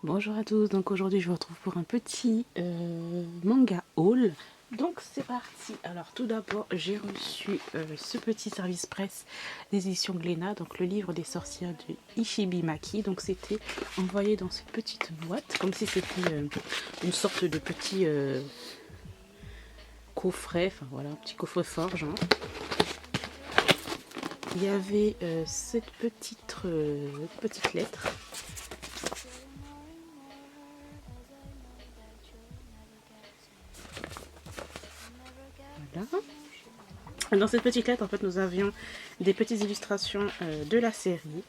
Bonjour à tous, donc aujourd'hui je vous retrouve pour un petit manga haul. Donc c'est parti. Alors tout d'abord j'ai reçu ce petit service presse des éditions Glénat, donc le livre des sorcières de Ishibi Maki. Donc c'était envoyé dans cette petite boîte, comme si c'était une sorte de petit coffret, enfin voilà, un petit coffre-fort genre. Il y avait cette petite lettre. Voilà. Dans cette petite lettre, en fait, nous avions des petites illustrations de la série.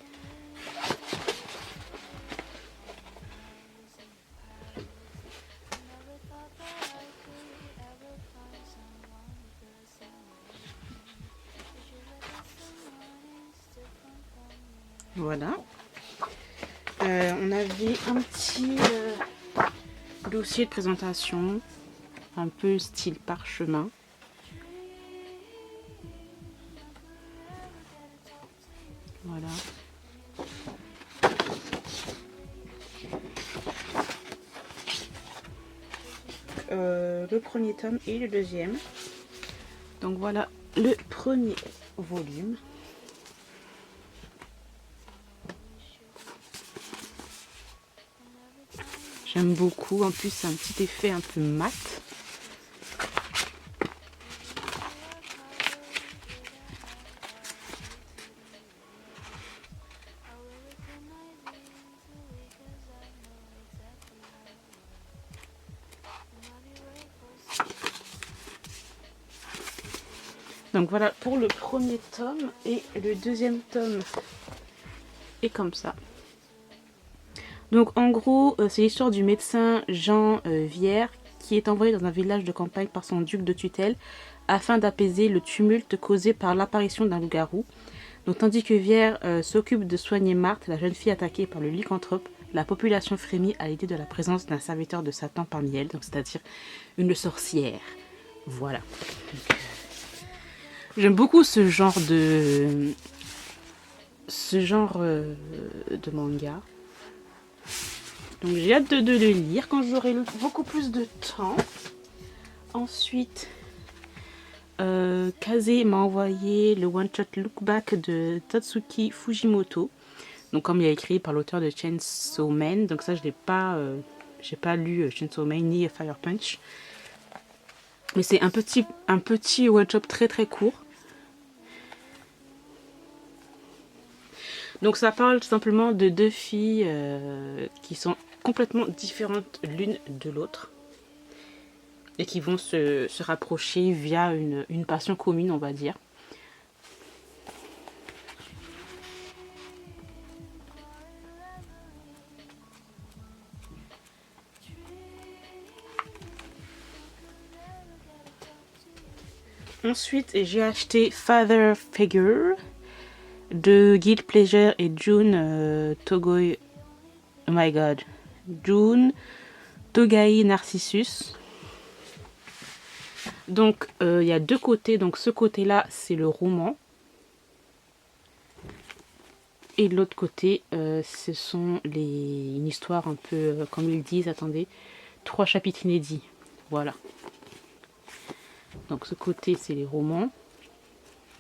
Voilà. On avait un petit dossier de présentation, un peu style parchemin. Voilà. Le premier tome et le deuxième. Donc voilà le premier volume. J'aime beaucoup, en plus c'est un petit effet un peu mat. Donc voilà pour le premier tome, et le deuxième tome est comme ça. Donc en gros, c'est l'histoire du médecin Jean Vière qui est envoyé dans un village de campagne par son duc de tutelle afin d'apaiser le tumulte causé par l'apparition d'un loup-garou. Donc tandis que Vière s'occupe de soigner Marthe, la jeune fille attaquée par le lycanthrope, la population frémit à l'idée de la présence d'un serviteur de Satan parmi elles, donc c'est-à-dire une sorcière. Voilà. J'aime beaucoup ce genre de manga. Donc j'ai hâte de le lire quand j'aurai beaucoup plus de temps. Ensuite, Kaze m'a envoyé le one-shot Look Back de Tatsuki Fujimoto. Donc comme il est écrit par l'auteur de Chainsaw Man. Donc ça je l'ai pas, j'ai pas lu Chainsaw Man ni Fire Punch. Mais c'est un petit one-shot très très court. Donc ça parle tout simplement de deux filles qui sont complètement différentes l'une de l'autre et qui vont se rapprocher via une passion commune, on va dire. Ensuite, j'ai acheté Father Figure de Guild Pleasure et June Togoi. Oh my god. June Togai Narcissus. Donc, il y a deux côtés. Donc, ce côté-là, c'est le roman. Et de l'autre côté, ce sont une histoire un peu, comme ils disent, attendez, 3 chapitres inédits. Voilà. Donc, ce côté, c'est les romans.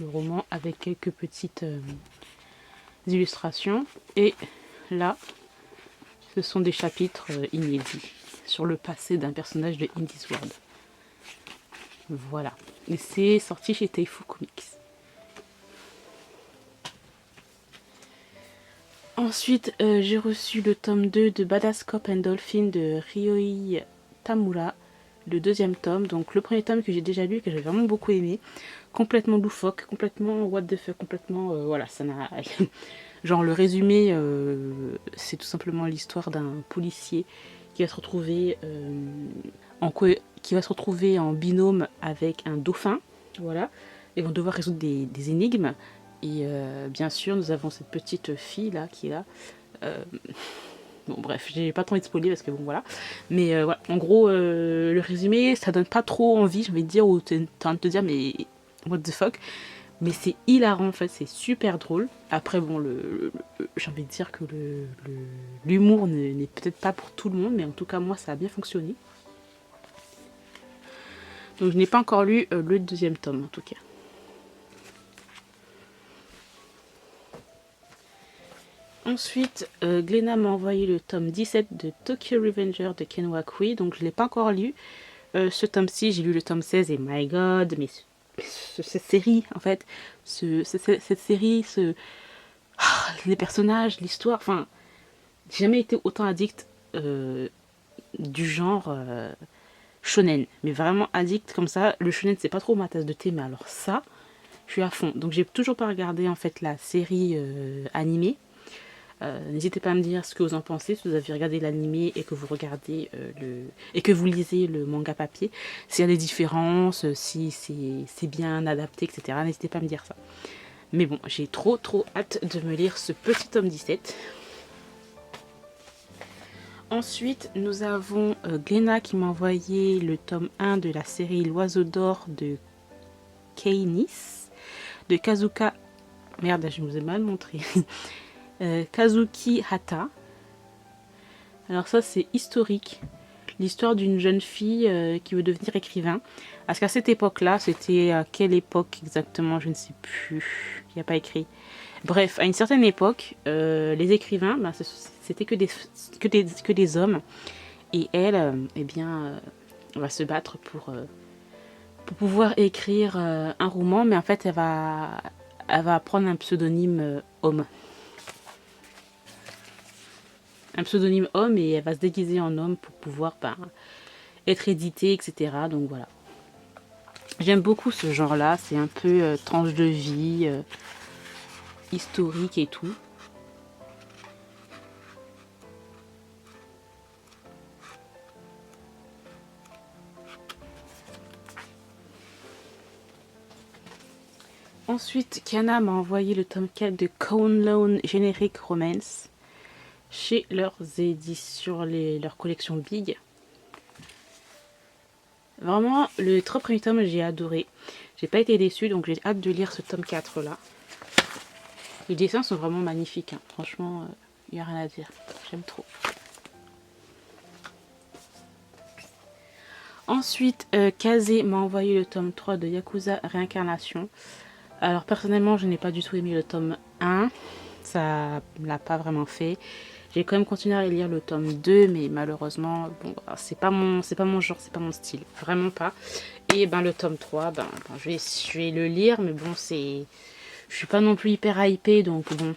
Le roman avec quelques petites illustrations. Et là, ce sont des chapitres inédits sur le passé d'un personnage de Indies World. Voilà. Et c'est sorti chez Taifu Comics. Ensuite, j'ai reçu le tome 2 de Badass Cop and Dolphin de Ryoi Tamura, le deuxième tome. Donc le premier tome que j'ai déjà lu, que j'ai vraiment beaucoup aimé. Complètement loufoque, complètement what the fuck, complètement... voilà, ça n'a... Genre le résumé, c'est tout simplement l'histoire d'un policier qui va se retrouver en binôme avec un dauphin. Voilà. Ils vont devoir résoudre des énigmes. Et bien sûr, nous avons cette petite fille là qui est là. Bon, bref, j'ai pas trop envie de spoiler parce que bon, voilà. Mais voilà, en gros, le résumé, ça donne pas trop envie, j'ai envie de dire, ou t'es en train de te dire, mais what the fuck. Mais c'est hilarant en fait, c'est super drôle. Après bon, j'ai envie de dire que l'humour n'est peut-être pas pour tout le monde, mais en tout cas moi ça a bien fonctionné. Donc je n'ai pas encore lu le deuxième tome en tout cas. Ensuite, Glénat m'a envoyé le tome 17 de Tokyo Revenger de Ken Wakui, donc je ne l'ai pas encore lu. Ce tome-ci, j'ai lu le tome 16 et my god, mais cette série, en fait, cette série, les personnages, l'histoire, enfin, j'ai jamais été autant addict du genre shonen, mais vraiment addict comme ça. Le shonen, c'est pas trop ma tasse de thé, mais alors ça, je suis à fond. Donc j'ai toujours pas regardé en fait la série animée. N'hésitez pas à me dire ce que vous en pensez, si vous avez regardé l'animé et que vous regardez et que vous lisez le manga papier, s'il y a des différences, si c'est bien adapté, etc. N'hésitez pas à me dire ça. Mais bon, j'ai trop hâte de me lire ce petit tome 17. Ensuite, nous avons Glénat qui m'a envoyé le tome 1 de la série L'Oiseau d'Or de Keinis, de Kazuka... Merde, je vous ai mal montré. Kazuki Hata. Alors ça c'est historique, l'histoire d'une jeune fille qui veut devenir écrivain. Parce qu'à cette époque-là, c'était à quelle époque exactement, je ne sais plus, il n'y a pas écrit. Bref, à une certaine époque, les écrivains, ben, c'était que des hommes. Et elle, eh bien, va se battre pour pouvoir écrire un roman, mais en fait elle va prendre un pseudonyme homme. Un pseudonyme homme et elle va se déguiser en homme pour pouvoir être éditée, etc. Donc voilà. J'aime beaucoup ce genre-là. C'est un peu tranche de vie, historique et tout. Ensuite, Kiana m'a envoyé le tome 4 de Kowloon Generic Romance chez leurs éditions, leur collection Big. Vraiment, le 3 premiers tomes, j'ai adoré. J'ai pas été déçue, donc j'ai hâte de lire ce tome 4 là. Les dessins sont vraiment magnifiques, hein. Franchement, il n'y a rien à dire. J'aime trop. Ensuite, Kazé m'a envoyé le tome 3 de Yakuza Réincarnation. Alors personnellement, je n'ai pas du tout aimé le tome 1. Ça ne l'a pas vraiment fait. J'ai quand même continué à lire le tome 2, mais malheureusement, bon, c'est pas mon genre, c'est pas mon style. Vraiment pas. Et ben le tome 3, je vais le lire, mais bon, je suis pas non plus hyper hypée, donc bon.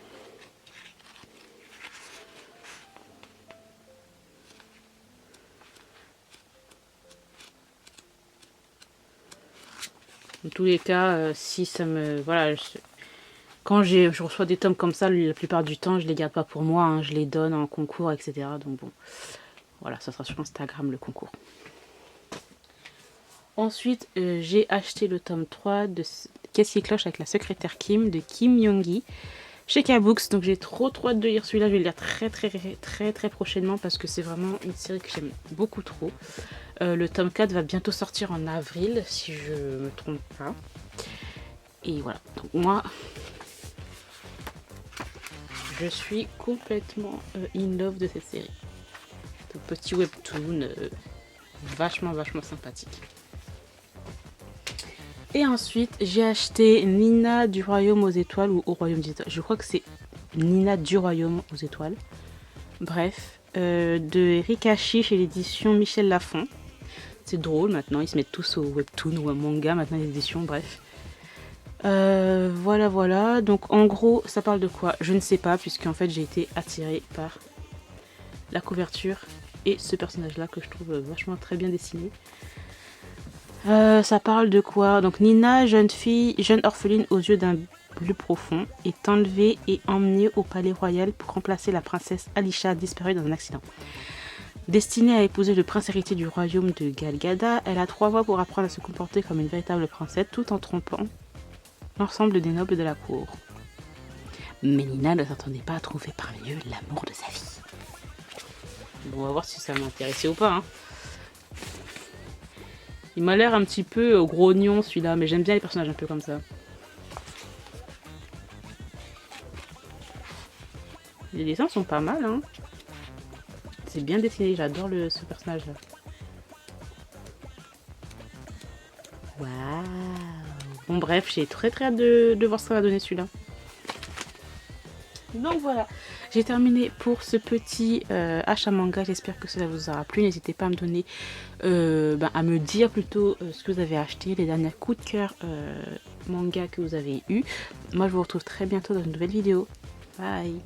Dans tous les cas, si ça me... Voilà, quand je reçois des tomes comme ça, la plupart du temps, je les garde pas pour moi, hein, je les donne en concours, etc. Donc bon, voilà, ça sera sur Instagram le concours. Ensuite, j'ai acheté le tome 3 de Cassie Cloche avec la secrétaire Kim de Kim Young-gi chez K-Books. Donc j'ai trop hâte de lire celui-là. Je vais le lire très prochainement parce que c'est vraiment une série que j'aime beaucoup trop. Le tome 4 va bientôt sortir en avril, si je me trompe pas. Et voilà, donc moi, je suis complètement in love de cette série. Donc petit webtoon, vachement sympathique. Et ensuite, j'ai acheté Nina du Royaume aux Étoiles ou au Royaume des Étoiles. Je crois que c'est Nina du Royaume aux Étoiles. Bref, de Rikashi chez l'édition Michel Lafon. C'est drôle maintenant, ils se mettent tous au webtoon ou au manga, maintenant les éditions, bref. Voilà. Donc en gros, ça parle de quoi? Je ne sais pas, puisqu'en fait j'ai été attirée par la couverture et ce personnage-là que je trouve vachement très bien dessiné. Ça parle de quoi? Donc Nina, jeune orpheline aux yeux d'un bleu profond, est enlevée et emmenée au palais royal pour remplacer la princesse Alisha disparue dans un accident. Destinée à épouser le prince héritier du royaume de Galgada, elle a 3 voies pour apprendre à se comporter comme une véritable princesse tout en trompant l'ensemble des nobles de la cour. Mais Nina ne s'attendait pas à trouver parmi eux l'amour de sa vie. Bon, on va voir si ça m'intéressait ou pas, hein. Il m'a l'air un petit peu grognon celui-là, mais j'aime bien les personnages un peu comme ça. Les dessins sont pas mal, hein. C'est bien dessiné, j'adore ce personnage-là. Waouh. Bon bref, j'ai très hâte de voir ce que ça va donner celui-là. Donc voilà, j'ai terminé pour ce petit achat manga. J'espère que cela vous aura plu. N'hésitez pas à me donner, à me dire plutôt ce que vous avez acheté, les derniers coups de cœur manga que vous avez eu. Moi je vous retrouve très bientôt dans une nouvelle vidéo. Bye.